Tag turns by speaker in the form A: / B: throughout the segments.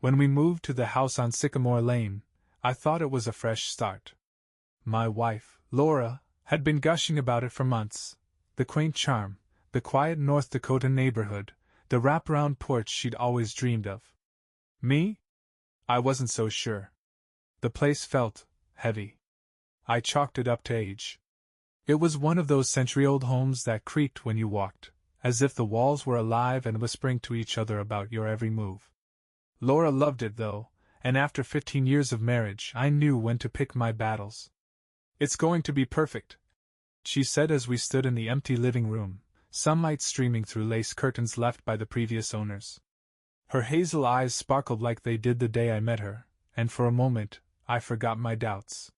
A: When we moved to the house on Sycamore Lane, I thought it was a fresh start. My wife, Laura, had been gushing about it for months. The quaint charm, the quiet North Dakota neighborhood, the wraparound porch she'd always dreamed of. Me? I wasn't so sure. The place felt heavy. I chalked it up to age. It was one of those century-old homes that creaked when you walked, as if the walls were alive and whispering to each other about your every move. Laura loved it though, and after 15 years of marriage I knew when to pick my battles. "It's going to be perfect," she said as we stood in the empty living room, sunlight streaming through lace curtains left by the previous owners. Her hazel eyes sparkled like they did the day I met her, and for a moment, I forgot my doubts.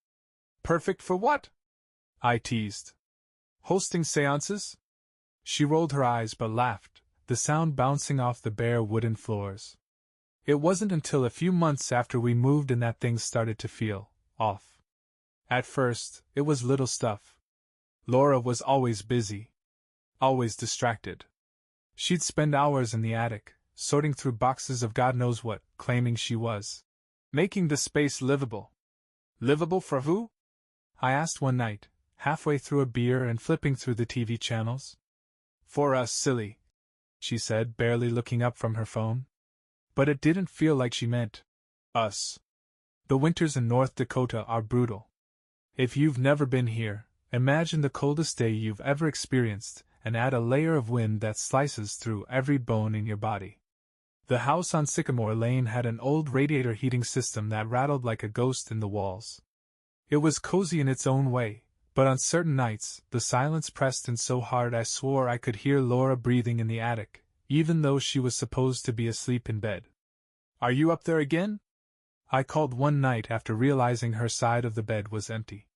A: "Perfect for what?" I teased. "Hosting seances?" She rolled her eyes but laughed, the sound bouncing off the bare wooden floors. It wasn't until a few months after we moved in that things started to feel off. At first, it was little stuff. Laura was always busy. Always distracted. She'd spend hours in the attic, sorting through boxes of God knows what, claiming she was making the space livable. Livable for who? I asked one night, halfway through a beer and flipping through the TV channels. "For us, silly," she said, barely looking up from her phone. But it didn't feel like she meant us. The winters in North Dakota are brutal. If you've never been here, imagine the coldest day you've ever experienced, and add a layer of wind that slices through every bone in your body. The house on Sycamore Lane had an old radiator heating system that rattled like a ghost in the walls. It was cozy in its own way, but on certain nights, the silence pressed in so hard I swore I could hear Laura breathing in the attic, even though she was supposed to be asleep in bed. "Are you up there again?" I called one night after realizing her side of the bed was empty.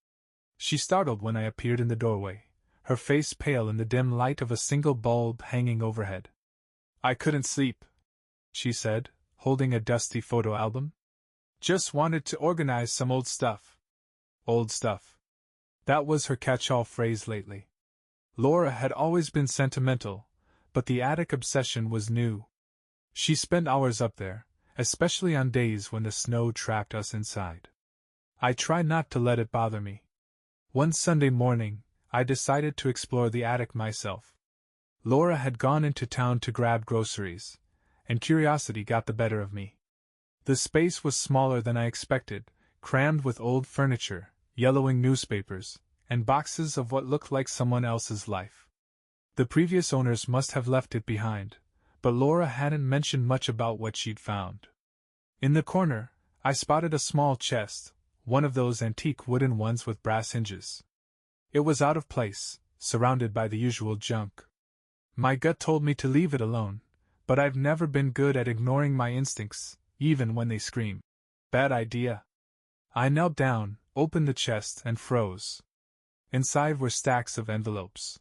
A: She startled when I appeared in the doorway, her face pale in the dim light of a single bulb hanging overhead. "I couldn't sleep," she said, holding a dusty photo album. "Just wanted to organize some old stuff." Old stuff. That was her catch-all phrase lately. Laura had always been sentimental, but the attic obsession was new. She spent hours up there, especially on days when the snow trapped us inside. I tried not to let it bother me. One Sunday morning, I decided to explore the attic myself. Laura had gone into town to grab groceries, and curiosity got the better of me. The space was smaller than I expected, crammed with old furniture, yellowing newspapers, and boxes of what looked like someone else's life. The previous owners must have left it behind, but Laura hadn't mentioned much about what she'd found. In the corner, I spotted a small chest, one of those antique wooden ones with brass hinges. It was out of place, surrounded by the usual junk. My gut told me to leave it alone, but I've never been good at ignoring my instincts, even when they scream. Bad idea. I knelt down, opened the chest, and froze. Inside were stacks of envelopes.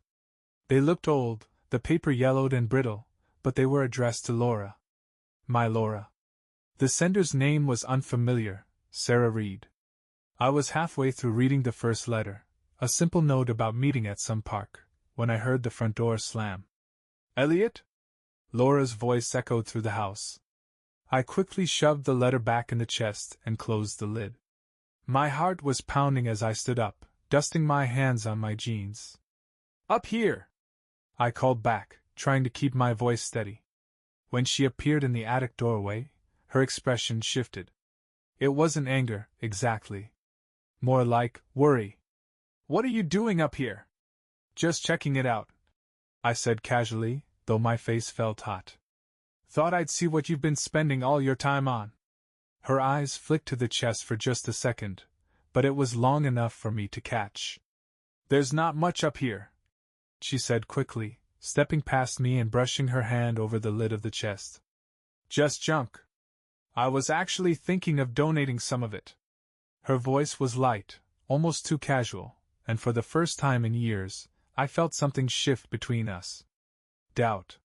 A: They looked old, the paper yellowed and brittle, but they were addressed to Laura. My Laura. The sender's name was unfamiliar, Sarah Reed. I was halfway through reading the first letter, a simple note about meeting at some park, when I heard the front door slam. "Elliot?" Laura's voice echoed through the house. I quickly shoved the letter back in the chest and closed the lid. My heart was pounding as I stood up, dusting my hands on my jeans. "Up here!" I called back, trying to keep my voice steady. When she appeared in the attic doorway, her expression shifted. It wasn't anger, exactly. More like worry. "What are you doing up here?" "Just checking it out," I said casually, though my face felt hot. "Thought I'd see what you've been spending all your time on." Her eyes flicked to the chest for just a second, but it was long enough for me to catch. "There's not much up here," she said quickly, stepping past me and brushing her hand over the lid of the chest. "Just junk. I was actually thinking of donating some of it." Her voice was light, almost too casual, and for the first time in years, I felt something shift between us. Doubt.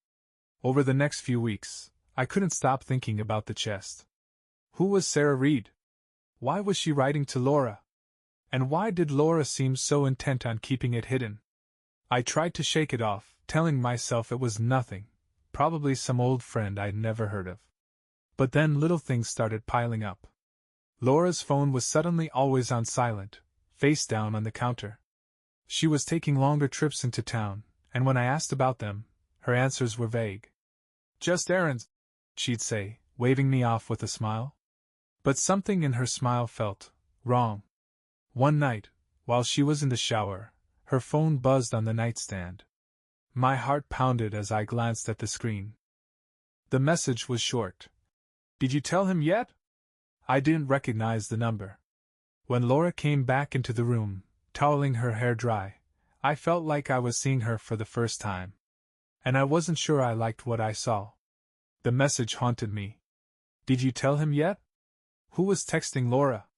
A: Over the next few weeks, I couldn't stop thinking about the chest. Who was Sarah Reed? Why was she writing to Laura? And why did Laura seem so intent on keeping it hidden? I tried to shake it off, telling myself it was nothing, probably some old friend I'd never heard of. But then little things started piling up. Laura's phone was suddenly always on silent, face down on the counter. She was taking longer trips into town, and when I asked about them, her answers were vague. "Just errands," she'd say, waving me off with a smile. But something in her smile felt wrong. One night, while she was in the shower, her phone buzzed on the nightstand. My heart pounded as I glanced at the screen. The message was short. "Did you tell him yet?" I didn't recognize the number. When Laura came back into the room, toweling her hair dry, I felt like I was seeing her for the first time. And I wasn't sure I liked what I saw. The message haunted me. Did you tell him yet? Who was texting Laura?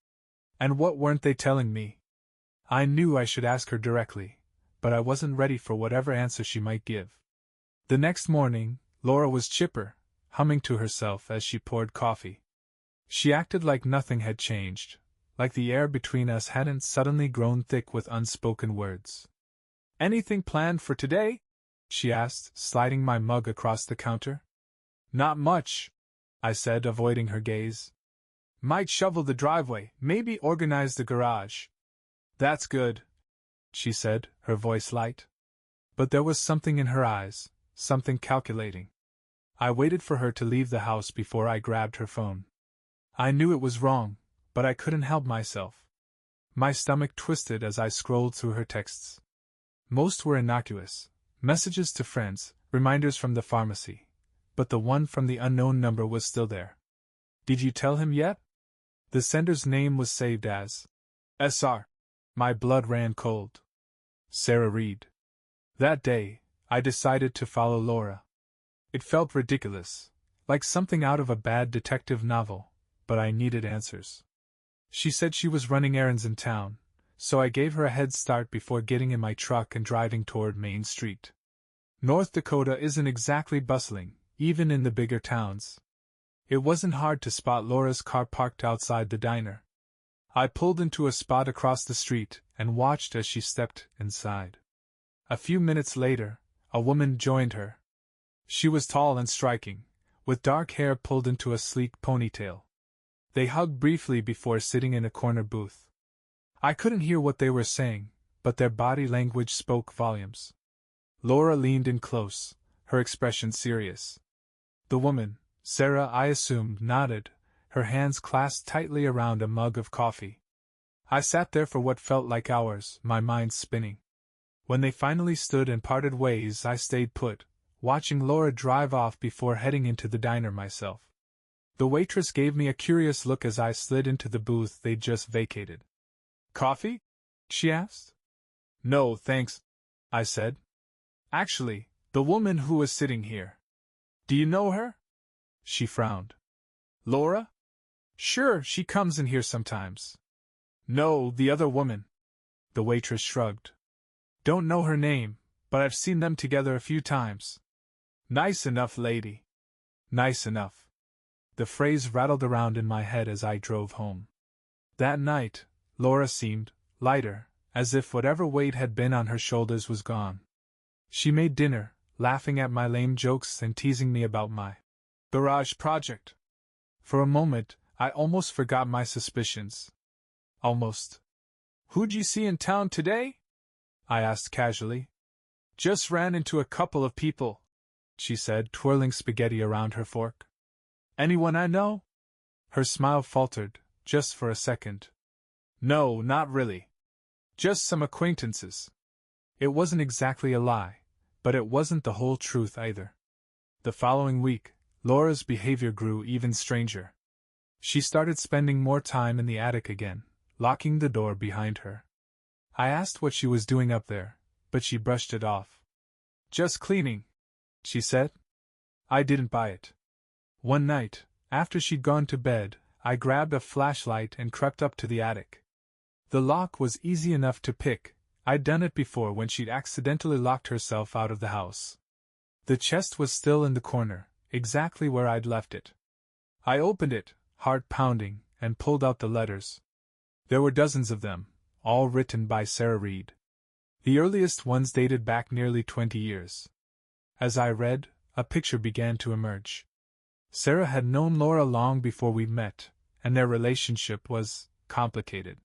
A: And what weren't they telling me? I knew I should ask her directly, but I wasn't ready for whatever answer she might give. The next morning, Laura was chipper, humming to herself as she poured coffee. She acted like nothing had changed, like the air between us hadn't suddenly grown thick with unspoken words. "Anything planned for today?" she asked, sliding my mug across the counter. "Not much," I said, avoiding her gaze. "Might shovel the driveway, maybe organize the garage." "That's good," she said, her voice light. But there was something in her eyes, something calculating. I waited for her to leave the house before I grabbed her phone. I knew it was wrong, but I couldn't help myself. My stomach twisted as I scrolled through her texts. Most were innocuous, messages to friends, reminders from the pharmacy, but the one from the unknown number was still there. "Did you tell him yet?" The sender's name was saved as SR. My blood ran cold. Sarah Reed. That day, I decided to follow Laura. It felt ridiculous, like something out of a bad detective novel, but I needed answers. She said she was running errands in town, so I gave her a head start before getting in my truck and driving toward Main Street. North Dakota isn't exactly bustling, even in the bigger towns. It wasn't hard to spot Laura's car parked outside the diner. I pulled into a spot across the street and watched as she stepped inside. A few minutes later, a woman joined her. She was tall and striking, with dark hair pulled into a sleek ponytail. They hugged briefly before sitting in a corner booth. I couldn't hear what they were saying, but their body language spoke volumes. Laura leaned in close, her expression serious. The woman, Sarah, I assumed, nodded, her hands clasped tightly around a mug of coffee. I sat there for what felt like hours, my mind spinning. When they finally stood and parted ways, I stayed put, watching Laura drive off before heading into the diner myself. The waitress gave me a curious look as I slid into the booth they'd just vacated. "Coffee?" she asked. "No, thanks," I said. "Actually, the woman who was sitting here. Do you know her?" She frowned. "Laura?" "Sure, she comes in here sometimes." "No, the other woman." The waitress shrugged. "Don't know her name, but I've seen them together a few times." "Nice enough lady." "Nice enough." The phrase rattled around in my head as I drove home. That night, Laura seemed lighter, as if whatever weight had been on her shoulders was gone. She made dinner, laughing at my lame jokes and teasing me about my garage project. For a moment, I almost forgot my suspicions. Almost. "Who'd you see in town today?" I asked casually. "Just ran into a couple of people," she said, twirling spaghetti around her fork. "Anyone I know?" Her smile faltered, just for a second. "No, not really. Just some acquaintances." It wasn't exactly a lie, but it wasn't the whole truth either. The following week, Laura's behavior grew even stranger. She started spending more time in the attic again, locking the door behind her. I asked what she was doing up there, but she brushed it off. "Just cleaning," she said. I didn't buy it. One night, after she'd gone to bed, I grabbed a flashlight and crept up to the attic. The lock was easy enough to pick. I'd done it before when she'd accidentally locked herself out of the house. The chest was still in the corner, exactly where I'd left it. I opened it, heart pounding, and pulled out the letters. There were dozens of them, all written by Sarah Reed. The earliest ones dated back nearly 20 years. As I read, a picture began to emerge. Sarah had known Laura long before we met, and their relationship was complicated.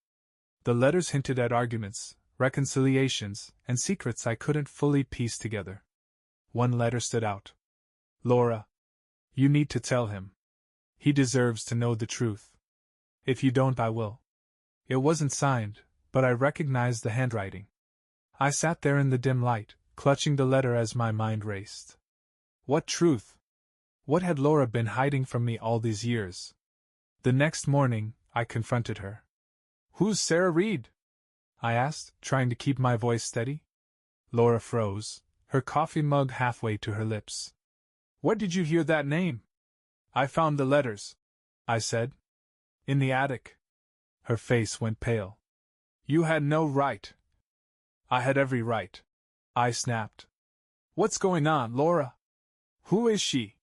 A: The letters hinted at arguments, reconciliations, and secrets I couldn't fully piece together. One letter stood out. Laura, you need to tell him. He deserves to know the truth. If you don't, I will. It wasn't signed, but I recognized the handwriting. I sat there in the dim light, clutching the letter as my mind raced. What truth? What had Laura been hiding from me all these years? The next morning, I confronted her. Who's Sarah Reed? I asked, trying to keep my voice steady. Laura froze, her coffee mug halfway to her lips. Where did you hear that name? I found the letters, I said. In the attic. Her face went pale. You had no right. I had every right, I snapped. What's going on, Laura? Who is she?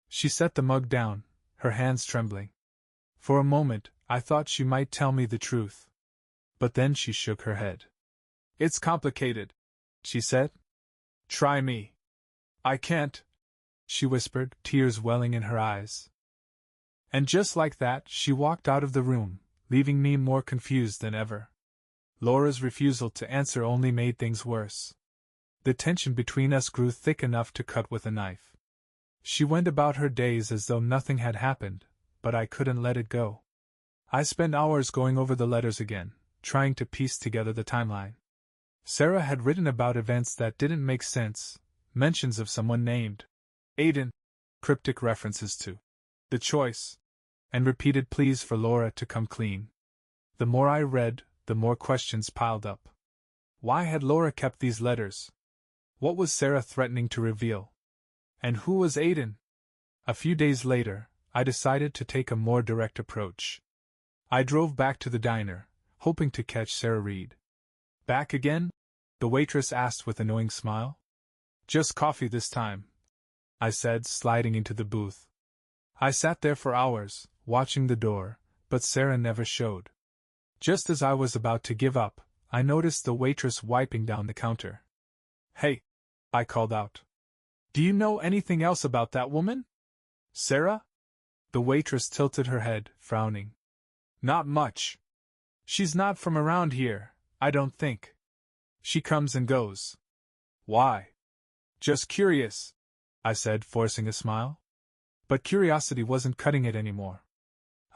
A: She set the mug down, her hands trembling. For a moment, I thought she might tell me the truth. But then she shook her head. It's complicated, she said. Try me. I can't, she whispered, tears welling in her eyes. And just like that, she walked out of the room, leaving me more confused than ever. Laura's refusal to answer only made things worse. The tension between us grew thick enough to cut with a knife. She went about her days as though nothing had happened, but I couldn't let it go. I spent hours going over the letters again, trying to piece together the timeline. Sarah had written about events that didn't make sense, mentions of someone named Aiden, cryptic references to the choice, and repeated pleas for Laura to come clean. The more I read, the more questions piled up. Why had Laura kept these letters? What was Sarah threatening to reveal? And who was Aiden? A few days later, I decided to take a more direct approach. I drove back to the diner, hoping to catch Sarah Reed. Back again? The waitress asked with a knowing smile. Just coffee this time, I said, sliding into the booth. I sat there for hours, watching the door, but Sarah never showed. Just as I was about to give up, I noticed the waitress wiping down the counter. Hey, I called out. Do you know anything else about that woman? Sarah? The waitress tilted her head, frowning. Not much. She's not from around here, I don't think. She comes and goes. Why? Just curious, I said, forcing a smile. But curiosity wasn't cutting it anymore.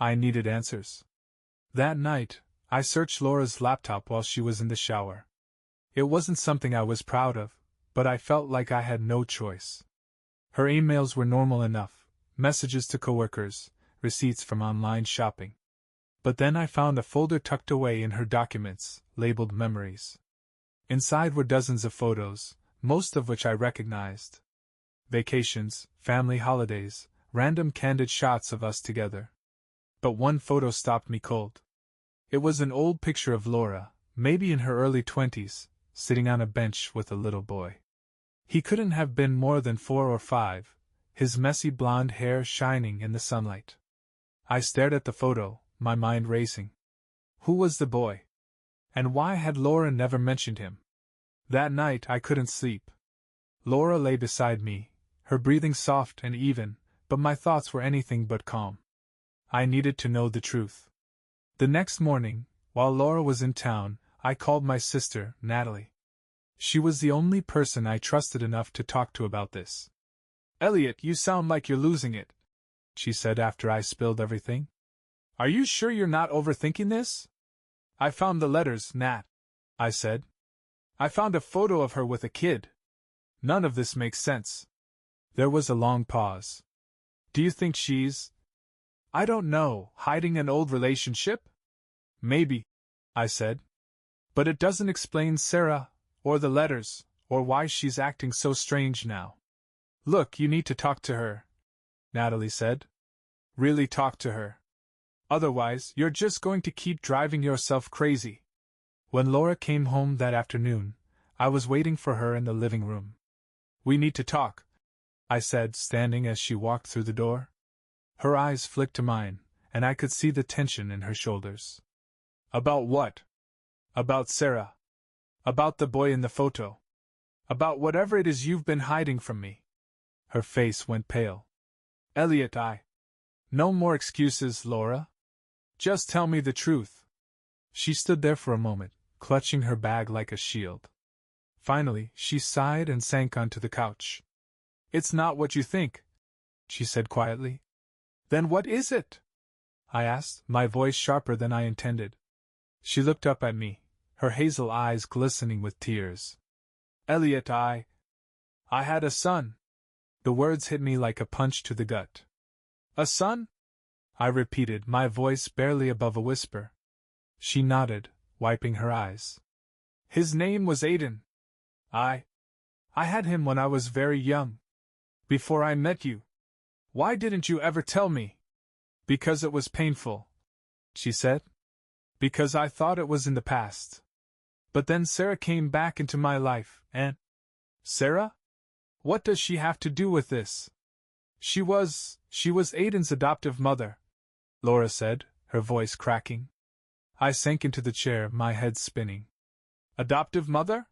A: I needed answers. That night, I searched Laura's laptop while she was in the shower. It wasn't something I was proud of, but I felt like I had no choice. Her emails were normal enough, messages to coworkers, receipts from online shopping. But then I found a folder tucked away in her documents, labeled Memories. Inside were dozens of photos, most of which I recognized. Vacations, family holidays, random candid shots of us together. But one photo stopped me cold. It was an old picture of Laura, maybe in her early 20s, sitting on a bench with a little boy. He couldn't have been more than 4 or 5, his messy blonde hair shining in the sunlight. I stared at the photo, my mind racing. Who was the boy? And why had Laura never mentioned him? That night I couldn't sleep. Laura lay beside me, her breathing soft and even, but my thoughts were anything but calm. I needed to know the truth. The next morning, while Laura was in town, I called my sister, Natalie. She was the only person I trusted enough to talk to about this. Elliot, you sound like you're losing it, she said after I spilled everything. Are you sure you're not overthinking this? I found the letters, Nat, I said. I found a photo of her with a kid. None of this makes sense. There was a long pause. Do you think she's, I don't know, hiding an old relationship? Maybe, I said. But it doesn't explain Sarah, or the letters, or why she's acting so strange now. Look, you need to talk to her, Natalie said. Really talk to her. Otherwise, you're just going to keep driving yourself crazy. When Laura came home that afternoon, I was waiting for her in the living room. We need to talk, I said, standing as she walked through the door. Her eyes flicked to mine, and I could see the tension in her shoulders. About what? About Sarah. About the boy in the photo. About whatever it is you've been hiding from me. Her face went pale. Elliot, No more excuses, Laura. Just tell me the truth. She stood there for a moment, clutching her bag like a shield. Finally, she sighed and sank onto the couch. It's not what you think, she said quietly. Then what is it? I asked, my voice sharper than I intended. She looked up at me, her hazel eyes glistening with tears. Elliot, I had a son. The words hit me like a punch to the gut. A son? I repeated, my voice barely above a whisper. She nodded, wiping her eyes. His name was Aiden. I had him when I was very young. Before I met you. Why didn't you ever tell me? Because it was painful, she said. Because I thought it was in the past. But then Sarah came back into my life, and… Sarah? What does she have to do with this? She was Aiden's adoptive mother, Laura said, her voice cracking. I sank into the chair, my head spinning. Adoptive mother?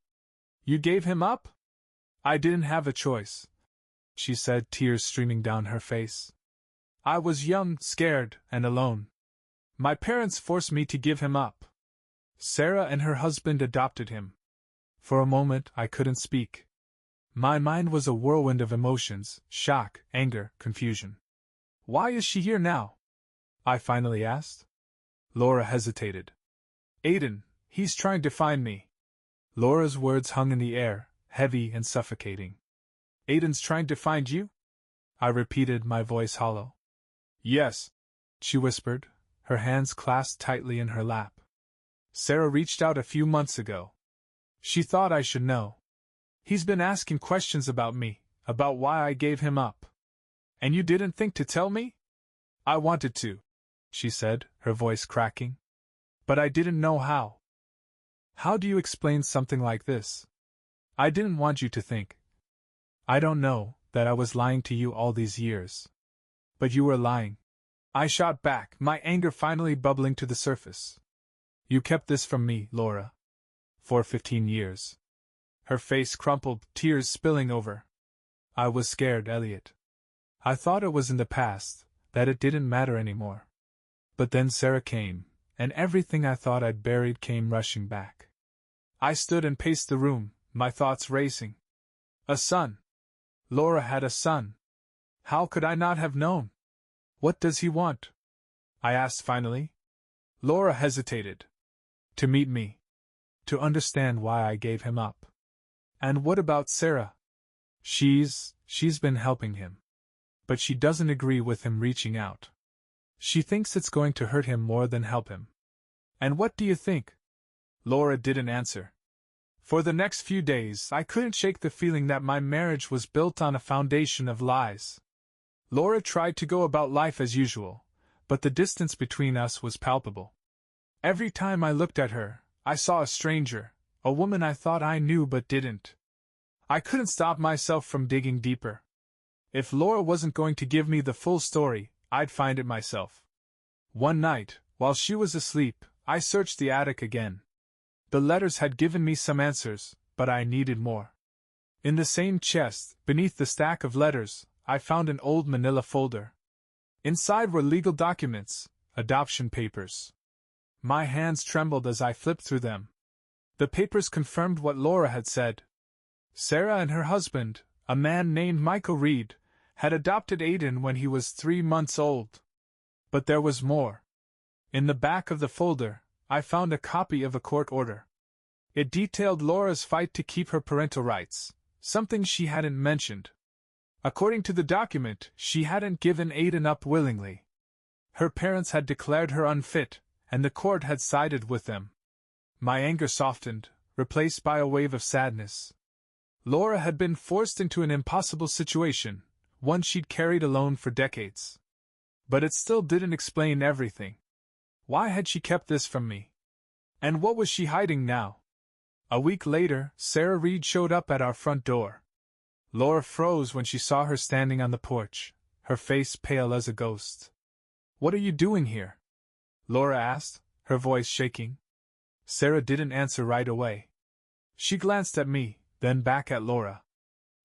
A: You gave him up? I didn't have a choice, she said, tears streaming down her face. I was young, scared, and alone. My parents forced me to give him up. Sarah and her husband adopted him. For a moment, I couldn't speak. My mind was a whirlwind of emotions, shock, anger, confusion. Why is she here now? I finally asked. Laura hesitated. Aiden, he's trying to find me. Laura's words hung in the air, heavy and suffocating. Aiden's trying to find you? I repeated, my voice hollow. Yes, she whispered, her hands clasped tightly in her lap. Sarah reached out a few months ago. She thought I should know. He's been asking questions about me, about why I gave him up. And you didn't think to tell me? I wanted to, she said, her voice cracking. But I didn't know how. How do you explain something like this? I didn't want you to think. I don't know, that I was lying to you all these years. But you were lying. I shot back, my anger finally bubbling to the surface. You kept this from me, Laura. For 15 years. Her face crumpled, tears spilling over. I was scared, Elliot. I thought it was in the past, that it didn't matter anymore. But then Sarah came, and everything I thought I'd buried came rushing back. I stood and paced the room, my thoughts racing. A son. Laura had a son. How could I not have known? What does he want? I asked finally. Laura hesitated. To meet me. To understand why I gave him up. And what about Sarah? She's been helping him. But she doesn't agree with him reaching out. She thinks it's going to hurt him more than help him. And what do you think? Laura didn't answer. For the next few days, I couldn't shake the feeling that my marriage was built on a foundation of lies. Laura tried to go about life as usual, but the distance between us was palpable. Every time I looked at her, I saw a stranger, a woman I thought I knew but didn't. I couldn't stop myself from digging deeper. If Laura wasn't going to give me the full story, I'd find it myself. One night, while she was asleep, I searched the attic again. The letters had given me some answers, but I needed more. In the same chest, beneath the stack of letters, I found an old manila folder. Inside were legal documents, adoption papers. My hands trembled as I flipped through them. The papers confirmed what Laura had said. Sarah and her husband, a man named Michael Reed, had adopted Aiden when he was 3 months old. But there was more. In the back of the folder, I found a copy of a court order. It detailed Laura's fight to keep her parental rights, something she hadn't mentioned. According to the document, she hadn't given Aiden up willingly. Her parents had declared her unfit, and the court had sided with them. My anger softened, replaced by a wave of sadness. Laura had been forced into an impossible situation, one she'd carried alone for decades. But it still didn't explain everything. Why had she kept this from me? And what was she hiding now? A week later, Sarah Reed showed up at our front door. Laura froze when she saw her standing on the porch, her face pale as a ghost. What are you doing here? Laura asked, her voice shaking. Sarah didn't answer right away. She glanced at me, then back at Laura.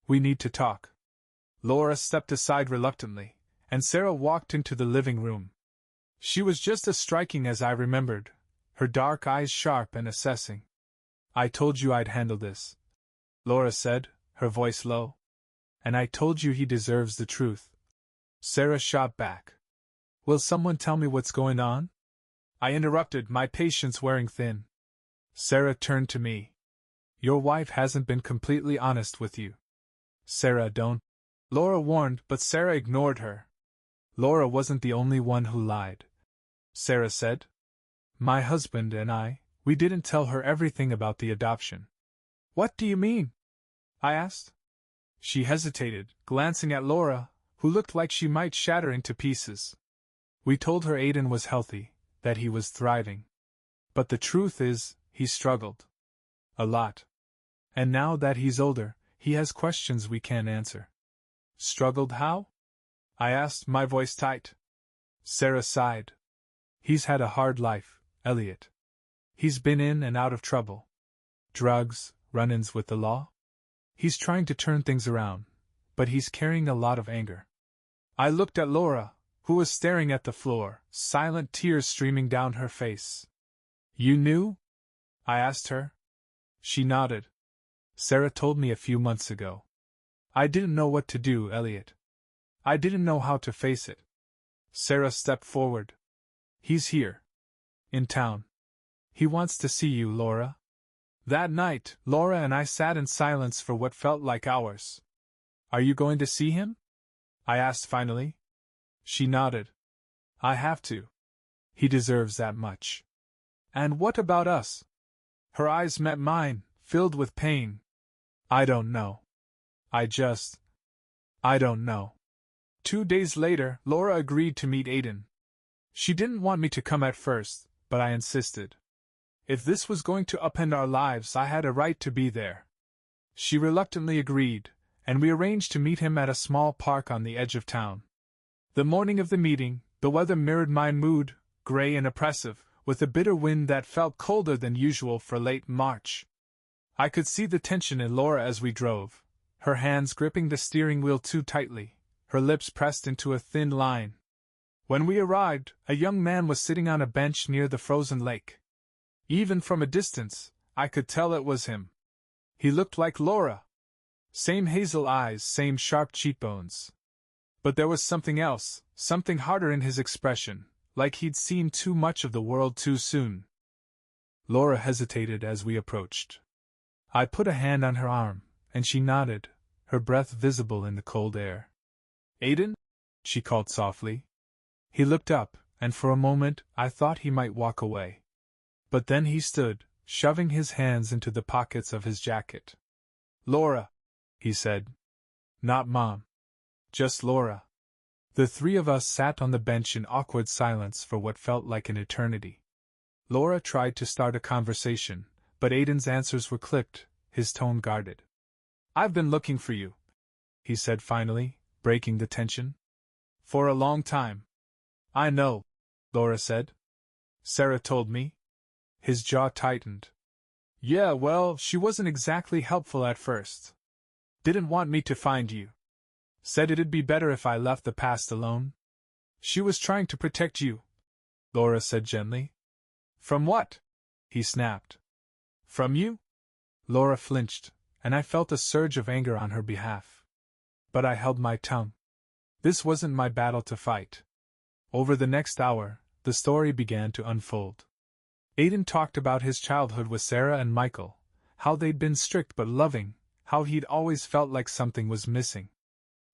A: We need to talk. Laura stepped aside reluctantly, and Sarah walked into the living room. She was just as striking as I remembered, her dark eyes sharp and assessing. "I told you I'd handle this," Laura said, her voice low. "And I told you he deserves the truth." Sarah shot back. "Will someone tell me what's going on?" I interrupted, my patience wearing thin. Sarah turned to me. "Your wife hasn't been completely honest with you." "Sarah, don't," Laura warned, but Sarah ignored her. "Laura wasn't the only one who lied," Sarah said. "My husband and we didn't tell her everything about the adoption." "What do you mean?" I asked. She hesitated, glancing at Laura, who looked like she might shatter into pieces. "We told her Aiden was healthy, that he was thriving. But the truth is, he struggled. A lot. And now that he's older, he has questions we can't answer." "Struggled how?" I asked, my voice tight. Sarah sighed. "He's had a hard life, Elliot. He's been in and out of trouble. Drugs, run-ins with the law. He's trying to turn things around, but he's carrying a lot of anger." I looked at Laura, who was staring at the floor, silent tears streaming down her face. "You knew?" I asked her. She nodded. "Sarah told me a few months ago. I didn't know what to do, Elliot. I didn't know how to face it." Sarah stepped forward. "He's here. In town. He wants to see you, Laura." That night, Laura and I sat in silence for what felt like hours. "Are you going to see him?" I asked finally. She nodded. "I have to. He deserves that much." "And what about us?" Her eyes met mine, filled with pain. "I don't know. I don't know." 2 days later, Laura agreed to meet Aiden. She didn't want me to come at first, but I insisted. If this was going to upend our lives, I had a right to be there. She reluctantly agreed, and we arranged to meet him at a small park on the edge of town. The morning of the meeting, the weather mirrored my mood, gray and oppressive, with a bitter wind that felt colder than usual for late March. I could see the tension in Laura as we drove, her hands gripping the steering wheel too tightly, her lips pressed into a thin line. When we arrived, a young man was sitting on a bench near the frozen lake. Even from a distance, I could tell it was him. He looked like Laura. Same hazel eyes, same sharp cheekbones. But there was something else, something harder in his expression, like he'd seen too much of the world too soon. Laura hesitated as we approached. I put a hand on her arm, and she nodded, her breath visible in the cold air. "Aiden?" she called softly. He looked up, and for a moment I thought he might walk away. But then he stood, shoving his hands into the pockets of his jacket. "Laura," he said. "Not Mom. Just Laura." The three of us sat on the bench in awkward silence for what felt like an eternity. Laura tried to start a conversation, but Aiden's answers were clipped, his tone guarded. "I've been looking for you," he said finally, breaking the tension. "For a long time." "I know," Laura said. "Sarah told me." His jaw tightened. "Yeah, well, she wasn't exactly helpful at first. Didn't want me to find you. Said it'd be better if I left the past alone. She was trying to protect you," Laura said gently. "From what?" he snapped. "From you?" Laura flinched, and I felt a surge of anger on her behalf. But I held my tongue. This wasn't my battle to fight. Over the next hour, the story began to unfold. Aiden talked about his childhood with Sarah and Michael, how they'd been strict but loving, how he'd always felt like something was missing.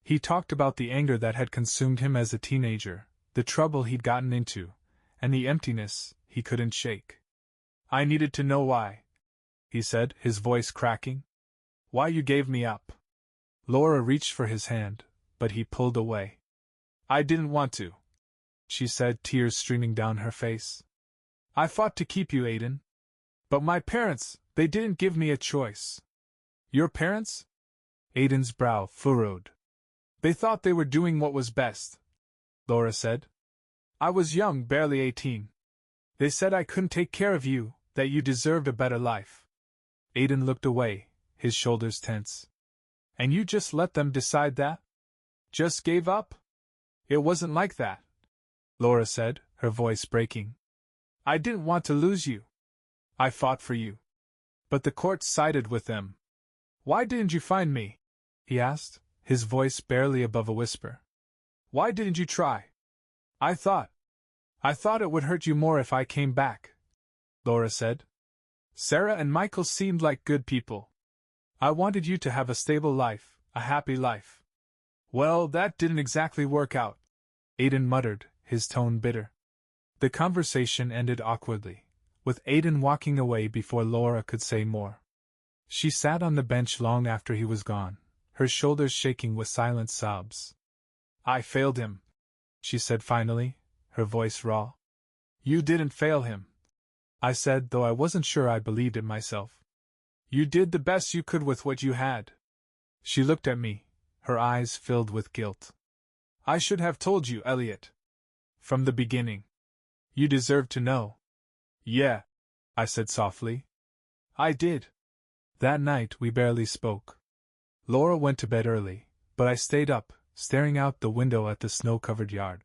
A: He talked about the anger that had consumed him as a teenager, the trouble he'd gotten into, and the emptiness he couldn't shake. "I needed to know why," he said, his voice cracking. "Why you gave me up." Laura reached for his hand, but he pulled away. "I didn't want to," she said, tears streaming down her face. "I fought to keep you, Aiden. But my parents, they didn't give me a choice." "Your parents?" Aiden's brow furrowed. "They thought they were doing what was best," Laura said. "I was young, barely 18. They said I couldn't take care of you, that you deserved a better life." Aiden looked away, his shoulders tense. "And you just let them decide that? Just gave up?" It wasn't like that, Laura said, her voice breaking. I didn't want to lose you. I fought for you. But the court sided with them. Why didn't you find me? He asked, his voice barely above a whisper. Why didn't you try? I thought it would hurt you more if I came back, Laura said. Sarah and Michael seemed like good people. I wanted you to have a stable life, a happy life. Well, that didn't exactly work out, Aiden muttered, his tone bitter. The conversation ended awkwardly, with Aiden walking away before Laura could say more. She sat on the bench long after he was gone, her shoulders shaking with silent sobs. I failed him, she said finally, her voice raw. You didn't fail him, I said, though I wasn't sure I believed it myself. You did the best you could with what you had. She looked at me, her eyes filled with guilt. I should have told you, Elliot. From the beginning. You deserved to know. Yeah, I said softly. I did. That night we barely spoke. Laura went to bed early, but I stayed up, staring out the window at the snow-covered yard.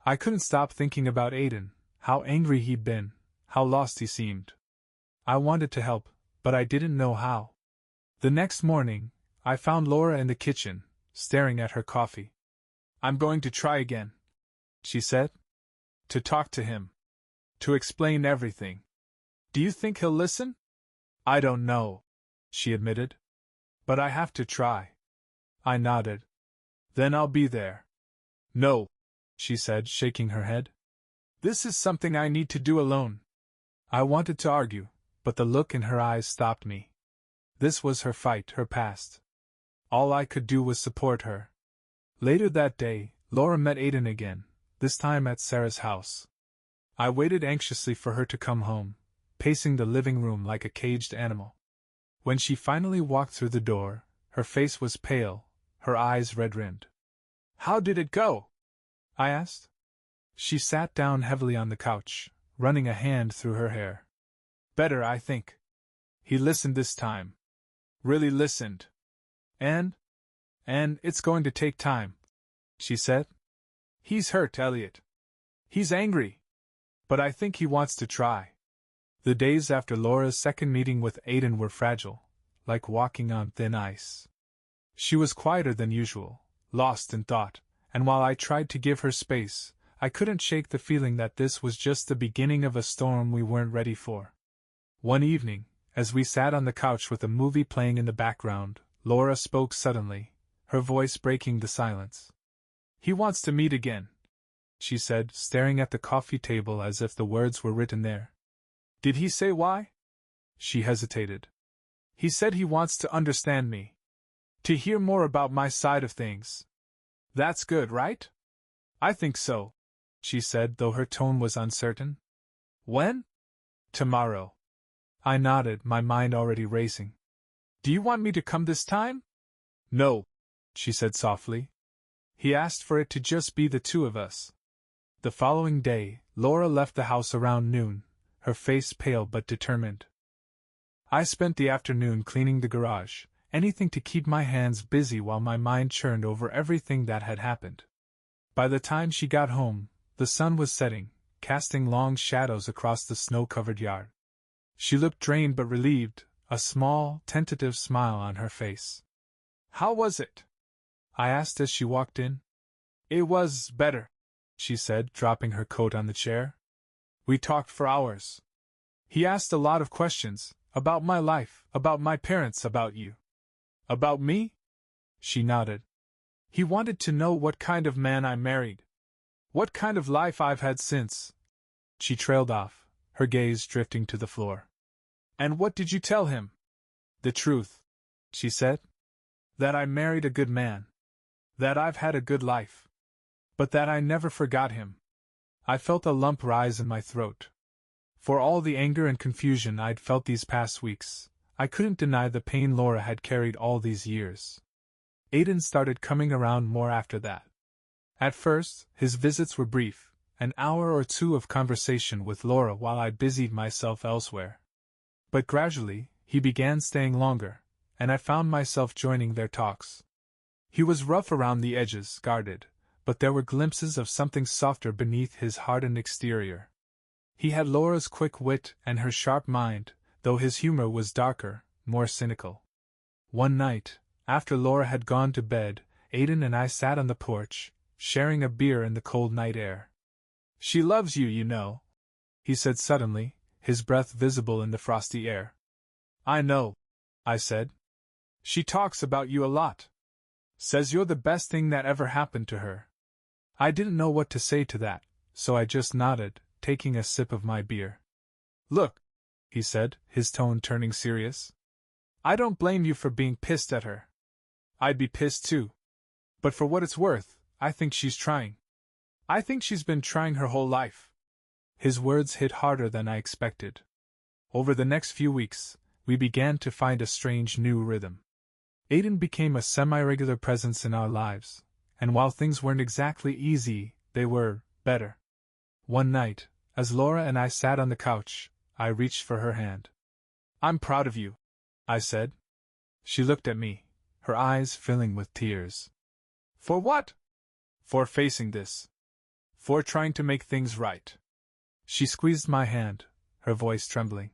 A: I couldn't stop thinking about Aiden, how angry he'd been, how lost he seemed. I wanted to help, but I didn't know how. The next morning, I found Laura in the kitchen, staring at her coffee. I'm going to try again, she said. To talk to him. To explain everything. Do you think he'll listen? I don't know, she admitted. But I have to try. I nodded. Then I'll be there. No, she said, shaking her head. This is something I need to do alone. I wanted to argue, but the look in her eyes stopped me. This was her fight, her past. All I could do was support her. Later that day, Laura met Aiden again, this time at Sarah's house. I waited anxiously for her to come home, pacing the living room like a caged animal. When she finally walked through the door, her face was pale, her eyes red-rimmed. How did it go? I asked. She sat down heavily on the couch, running a hand through her hair. Better, I think. He listened this time. Really listened. And it's going to take time, she said. He's hurt, Elliot. He's angry. But I think he wants to try. The days after Laura's second meeting with Aiden were fragile, like walking on thin ice. She was quieter than usual, lost in thought, and while I tried to give her space, I couldn't shake the feeling that this was just the beginning of a storm we weren't ready for. One evening, as we sat on the couch with a movie playing in the background, Laura spoke suddenly, her voice breaking the silence. He wants to meet again, she said, staring at the coffee table as if the words were written there. Did he say why? She hesitated. He said he wants to understand me. To hear more about my side of things. That's good, right? I think so, she said, though her tone was uncertain. When? Tomorrow. I nodded, my mind already racing. Do you want me to come this time? No, she said softly. He asked for it to just be the two of us. The following day, Laura left the house around noon, her face pale but determined. I spent the afternoon cleaning the garage, anything to keep my hands busy while my mind churned over everything that had happened. By the time she got home, the sun was setting, casting long shadows across the snow-covered yard. She looked drained but relieved, a small, tentative smile on her face. How was it? I asked as she walked in. It was better, she said, dropping her coat on the chair. We talked for hours. He asked a lot of questions, about my life, about my parents, about you. About me? She nodded. He wanted to know what kind of man I married. What kind of life I've had since. She trailed off, her gaze drifting to the floor. And what did you tell him? The truth, she said. That I married a good man. That I've had a good life. But that I never forgot him. I felt a lump rise in my throat. For all the anger and confusion I'd felt these past weeks, I couldn't deny the pain Laura had carried all these years. Aiden started coming around more after that. At first, his visits were brief, an hour or two of conversation with Laura while I busied myself elsewhere. But gradually, he began staying longer, and I found myself joining their talks. He was rough around the edges, guarded, but there were glimpses of something softer beneath his hardened exterior. He had Laura's quick wit and her sharp mind, though his humor was darker, more cynical. One night, after Laura had gone to bed, Aidan and I sat on the porch, sharing a beer in the cold night air. "She loves you, you know," he said suddenly, his breath visible in the frosty air. "I know," I said. "She talks about you a lot. Says you're the best thing that ever happened to her." I didn't know what to say to that, so I just nodded, taking a sip of my beer. "Look," he said, his tone turning serious. "I don't blame you for being pissed at her. I'd be pissed too. But for what it's worth, I think she's trying. I think she's been trying her whole life." His words hit harder than I expected. Over the next few weeks, we began to find a strange new rhythm. Aidan became a semi-regular presence in our lives, and while things weren't exactly easy, they were better. One night, as Laura and I sat on the couch, I reached for her hand. "I'm proud of you," I said. She looked at me, her eyes filling with tears. "For what?" "For facing this. For trying to make things right." She squeezed my hand, her voice trembling.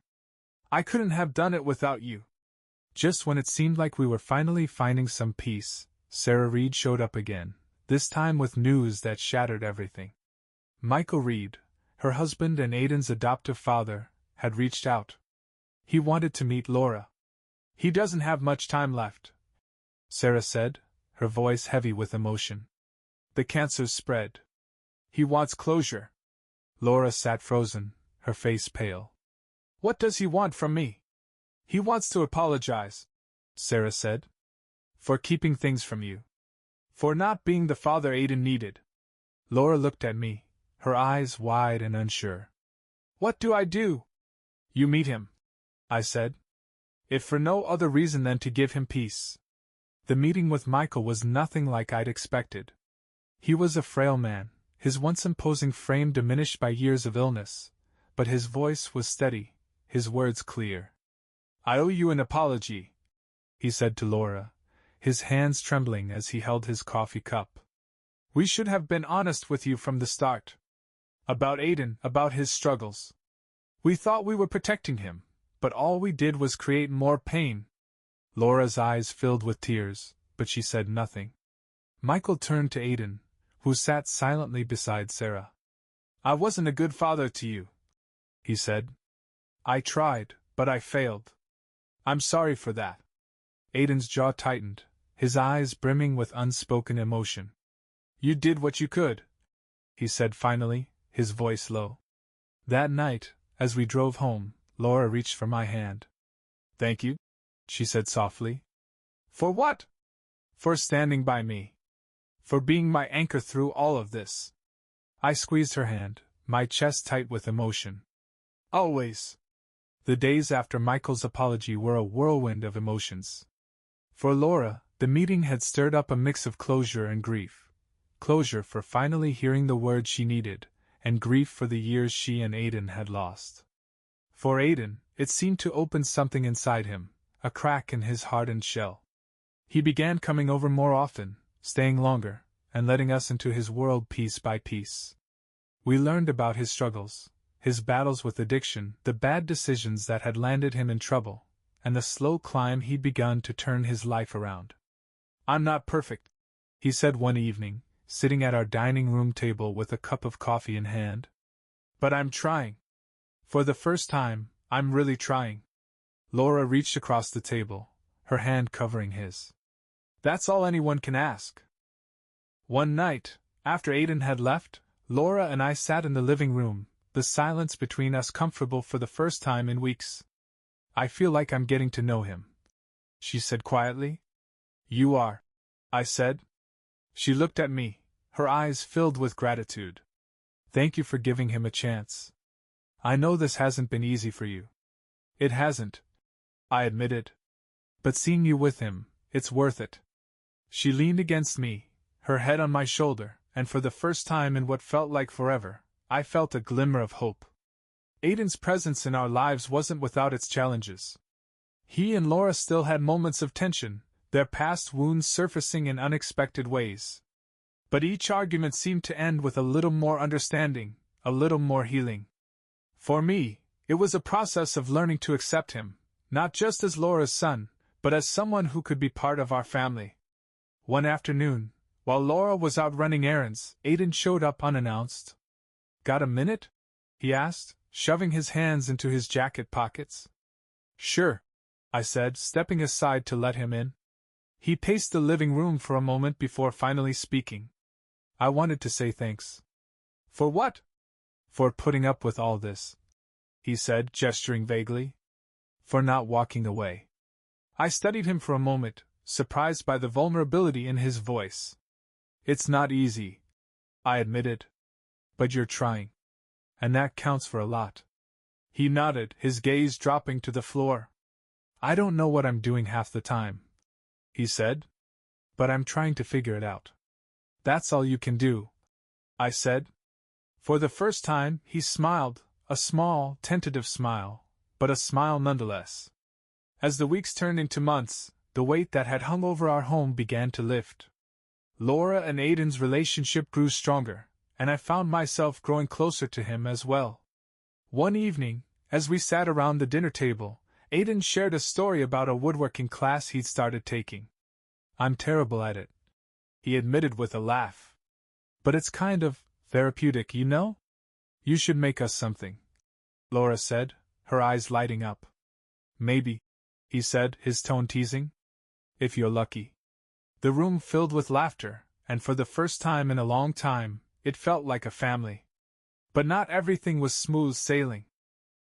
A: "I couldn't have done it without you." Just when it seemed like we were finally finding some peace, Sarah Reed showed up again, this time with news that shattered everything. Michael Reed, her husband and Aidan's adoptive father, had reached out. He wanted to meet Laura. "He doesn't have much time left," Sarah said, her voice heavy with emotion. "The cancer's spread. He wants closure." Laura sat frozen, her face pale. "What does he want from me?" "He wants to apologize," Sarah said. "For keeping things from you. For not being the father Aidan needed." Laura looked at me, her eyes wide and unsure. "What do I do?" "You meet him," I said. "If for no other reason than to give him peace." The meeting with Michael was nothing like I'd expected. He was a frail man, his once imposing frame diminished by years of illness, but his voice was steady, his words clear. "I owe you an apology," he said to Laura, his hands trembling as he held his coffee cup. "We should have been honest with you from the start. About Aidan, about his struggles. We thought we were protecting him, but all we did was create more pain." Laura's eyes filled with tears, but she said nothing. Michael turned to Aidan, who sat silently beside Sarah. "I wasn't a good father to you," he said. "I tried, but I failed. I'm sorry for that." Aidan's jaw tightened, his eyes brimming with unspoken emotion. "You did what you could," he said finally, his voice low. That night, as we drove home, Laura reached for my hand. "Thank you," she said softly. "For what?" "For standing by me. For being my anchor through all of this." I squeezed her hand, my chest tight with emotion. "Always." The days after Michael's apology were a whirlwind of emotions. For Laura, the meeting had stirred up a mix of closure and grief. Closure for finally hearing the words she needed, and grief for the years she and Aidan had lost. For Aidan, it seemed to open something inside him, a crack in his hardened shell. He began coming over more often, staying longer, and letting us into his world piece by piece. We learned about his struggles, his battles with addiction, the bad decisions that had landed him in trouble, and the slow climb he'd begun to turn his life around. "I'm not perfect," he said one evening, sitting at our dining room table with a cup of coffee in hand. "But I'm trying. For the first time, I'm really trying." Laura reached across the table, her hand covering his. "That's all anyone can ask." One night, after Aidan had left, Laura and I sat in the living room, the silence between us comfortable for the first time in weeks. "I feel like I'm getting to know him," she said quietly. "You are," I said. She looked at me, her eyes filled with gratitude. "Thank you for giving him a chance. I know this hasn't been easy for you." "It hasn't," I admitted. "But seeing you with him, it's worth it." She leaned against me, her head on my shoulder, and for the first time in what felt like forever, I felt a glimmer of hope. Aidan's presence in our lives wasn't without its challenges. He and Laura still had moments of tension, their past wounds surfacing in unexpected ways. But each argument seemed to end with a little more understanding, a little more healing. For me, it was a process of learning to accept him, not just as Laura's son, but as someone who could be part of our family. One afternoon, while Laura was out running errands, Aiden showed up unannounced. "Got a minute?" he asked, shoving his hands into his jacket pockets. "Sure," I said, stepping aside to let him in. He paced the living room for a moment before finally speaking. "I wanted to say thanks." "For what?" "For putting up with all this," he said, gesturing vaguely. "For not walking away." I studied him for a moment, surprised by the vulnerability in his voice. "It's not easy," I admitted. "But you're trying. And that counts for a lot." He nodded, his gaze dropping to the floor. "I don't know what I'm doing half the time," he said. "But I'm trying to figure it out." "That's all you can do," I said. For the first time, he smiled, a small, tentative smile, but a smile nonetheless. As the weeks turned into months, the weight that had hung over our home began to lift. Laura and Aiden's relationship grew stronger, and I found myself growing closer to him as well. One evening, as we sat around the dinner table, Aiden shared a story about a woodworking class he'd started taking. "I'm terrible at it," he admitted with a laugh. "But it's kind of therapeutic, you know? You should make us something," Laura said, her eyes lighting up. "Maybe," he said, his tone teasing. "If you're lucky." The room filled with laughter, and for the first time in a long time, it felt like a family. But not everything was smooth sailing.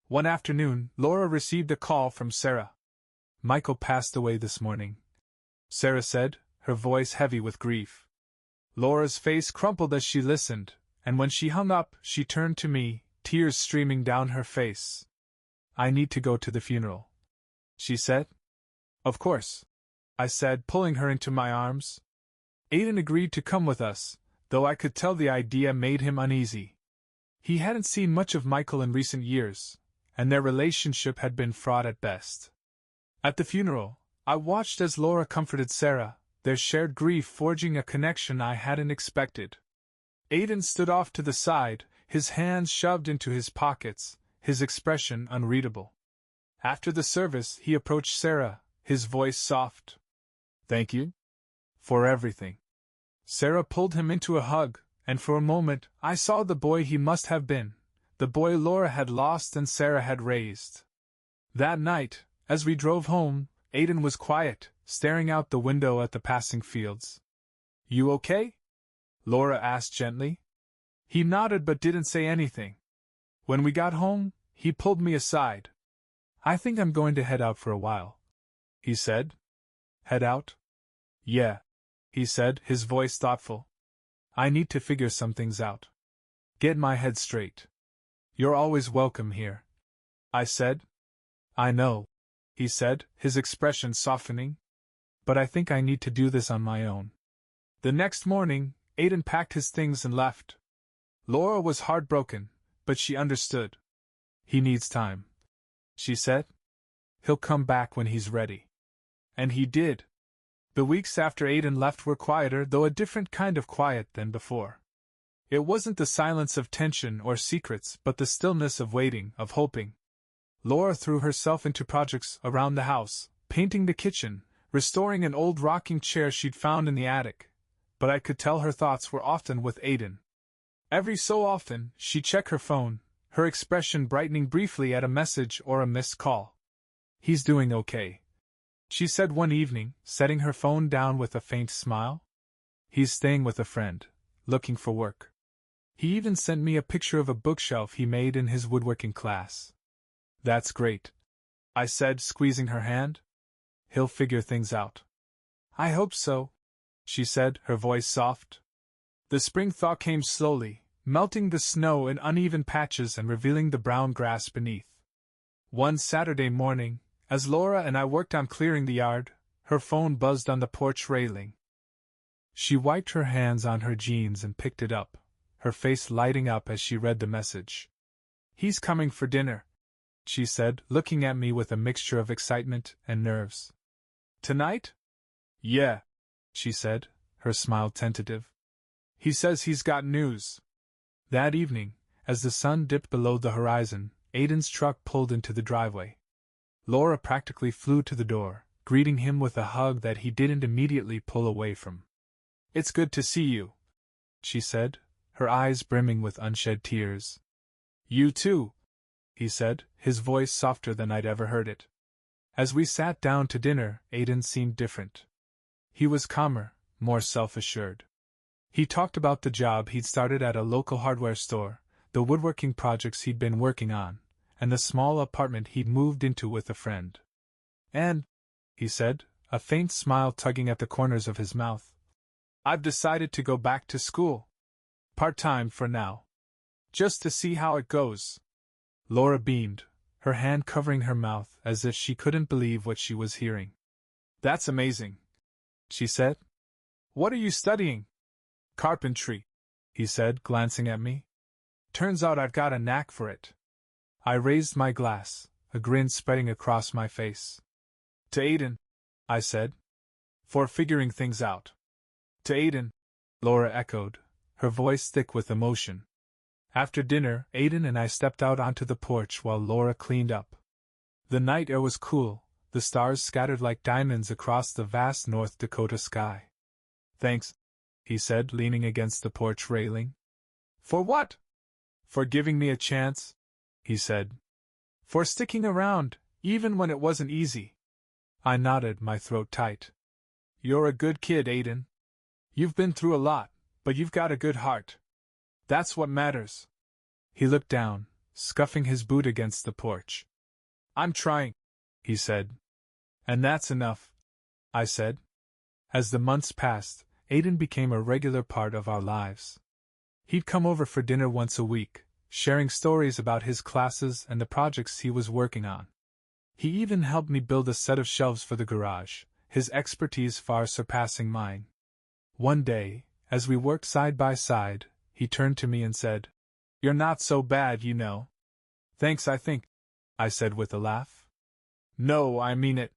A: One afternoon, Laura received a call from Sarah. "Michael passed away this morning," Sarah said, her voice heavy with grief. Laura's face crumpled as she listened, and when she hung up, she turned to me, tears streaming down her face. "I need to go to the funeral," she said. "Of course," I said, pulling her into my arms. Aiden agreed to come with us, though I could tell the idea made him uneasy. He hadn't seen much of Michael in recent years, and their relationship had been fraught at best. At the funeral, I watched as Laura comforted Sarah, their shared grief forging a connection I hadn't expected. Aiden stood off to the side, his hands shoved into his pockets, his expression unreadable. After the service, he approached Sarah, his voice soft. "Thank you for everything." Sarah pulled him into a hug, and for a moment, I saw the boy he must have been, the boy Laura had lost and Sarah had raised. That night, as we drove home, Aiden was quiet, staring out the window at the passing fields. "You okay?" Laura asked gently. He nodded but didn't say anything. When we got home, he pulled me aside. "I think I'm going to head out for a while," he said. "Head out?" "Yeah," he said, his voice thoughtful. "I need to figure some things out. Get my head straight." "You're always welcome here," I said. "I know," he said, his expression softening. "But I think I need to do this on my own." The next morning, Aiden packed his things and left. Laura was heartbroken, but she understood. "He needs time," she said. "He'll come back when he's ready." And he did. The weeks after Aiden left were quieter, though a different kind of quiet than before. It wasn't the silence of tension or secrets, but the stillness of waiting, of hoping. Laura threw herself into projects around the house, painting the kitchen, restoring an old rocking chair she'd found in the attic. But I could tell her thoughts were often with Aiden. Every so often, she'd check her phone, her expression brightening briefly at a message or a missed call. "He's doing okay," she said one evening, setting her phone down with a faint smile. "He's staying with a friend, looking for work. He even sent me a picture of a bookshelf he made in his woodworking class." "That's great," I said, squeezing her hand. "He'll figure things out." "I hope so," she said, her voice soft. The spring thaw came slowly, melting the snow in uneven patches and revealing the brown grass beneath. One Saturday morning, as Laura and I worked on clearing the yard, her phone buzzed on the porch railing. She wiped her hands on her jeans and picked it up, her face lighting up as she read the message. "He's coming for dinner," she said, looking at me with a mixture of excitement and nerves. "Tonight?" "Yeah," she said, her smile tentative. He says he's got news. That evening, as the sun dipped below the horizon, Aiden's truck pulled into the driveway. Laura practically flew to the door, greeting him with a hug that he didn't immediately pull away from. "It's good to see you," she said, her eyes brimming with unshed tears. "You too," he said, his voice softer than I'd ever heard it. As we sat down to dinner, Aiden seemed different. He was calmer, more self-assured. He talked about the job he'd started at a local hardware store, the woodworking projects he'd been working on, and the small apartment he'd moved into with a friend. "And," he said, a faint smile tugging at the corners of his mouth, "I've decided to go back to school. Part-time for now. Just to see how it goes." Laura beamed, her hand covering her mouth as if she couldn't believe what she was hearing. "That's amazing," she said. "What are you studying?" "Carpentry," he said, glancing at me. "Turns out I've got a knack for it." I raised my glass, a grin spreading across my face. "To Aiden," I said. "For figuring things out." "To Aiden," Laura echoed, her voice thick with emotion. After dinner, Aiden and I stepped out onto the porch while Laura cleaned up. The night air was cool, the stars scattered like diamonds across the vast North Dakota sky. "Thanks," he said, leaning against the porch railing. "For what?" "For giving me a chance," he said. "For sticking around, even when it wasn't easy." I nodded, my throat tight. "You're a good kid, Aiden. You've been through a lot, but you've got a good heart. That's what matters." He looked down, scuffing his boot against the porch. "I'm trying," he said. "And that's enough," I said. As the months passed, Aiden became a regular part of our lives. He'd come over for dinner once a week, sharing stories about his classes and the projects he was working on. He even helped me build a set of shelves for the garage, his expertise far surpassing mine. One day, as we worked side by side, he turned to me and said, "You're not so bad, you know." "Thanks, I think," I said with a laugh. "No, I mean it,"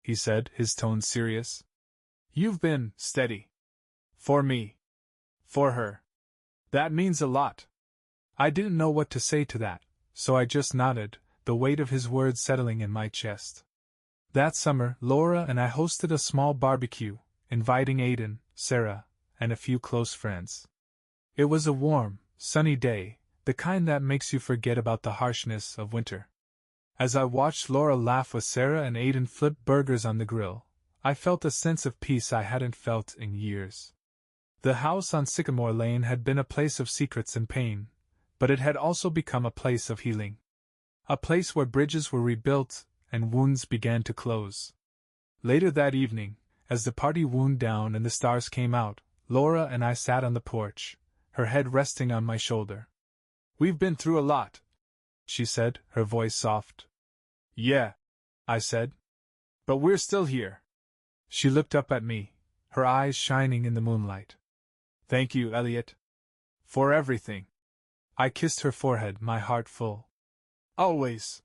A: he said, his tone serious. "You've been steady. For me. For her. That means a lot." I didn't know what to say to that, so I just nodded, the weight of his words settling in my chest. That summer, Laura and I hosted a small barbecue, inviting Aiden, Sarah, and a few close friends. It was a warm, sunny day, the kind that makes you forget about the harshness of winter. As I watched Laura laugh with Sarah and Aiden flip burgers on the grill, I felt a sense of peace I hadn't felt in years. The house on Sycamore Lane had been a place of secrets and pain, but it had also become a place of healing. A place where bridges were rebuilt and wounds began to close. Later that evening, as the party wound down and the stars came out, Laura and I sat on the porch, her head resting on my shoulder. "We've been through a lot," she said, her voice soft. "Yeah," I said. "But we're still here." She looked up at me, her eyes shining in the moonlight. "Thank you, Elliot. For everything." I kissed her forehead, my heart full. "Always."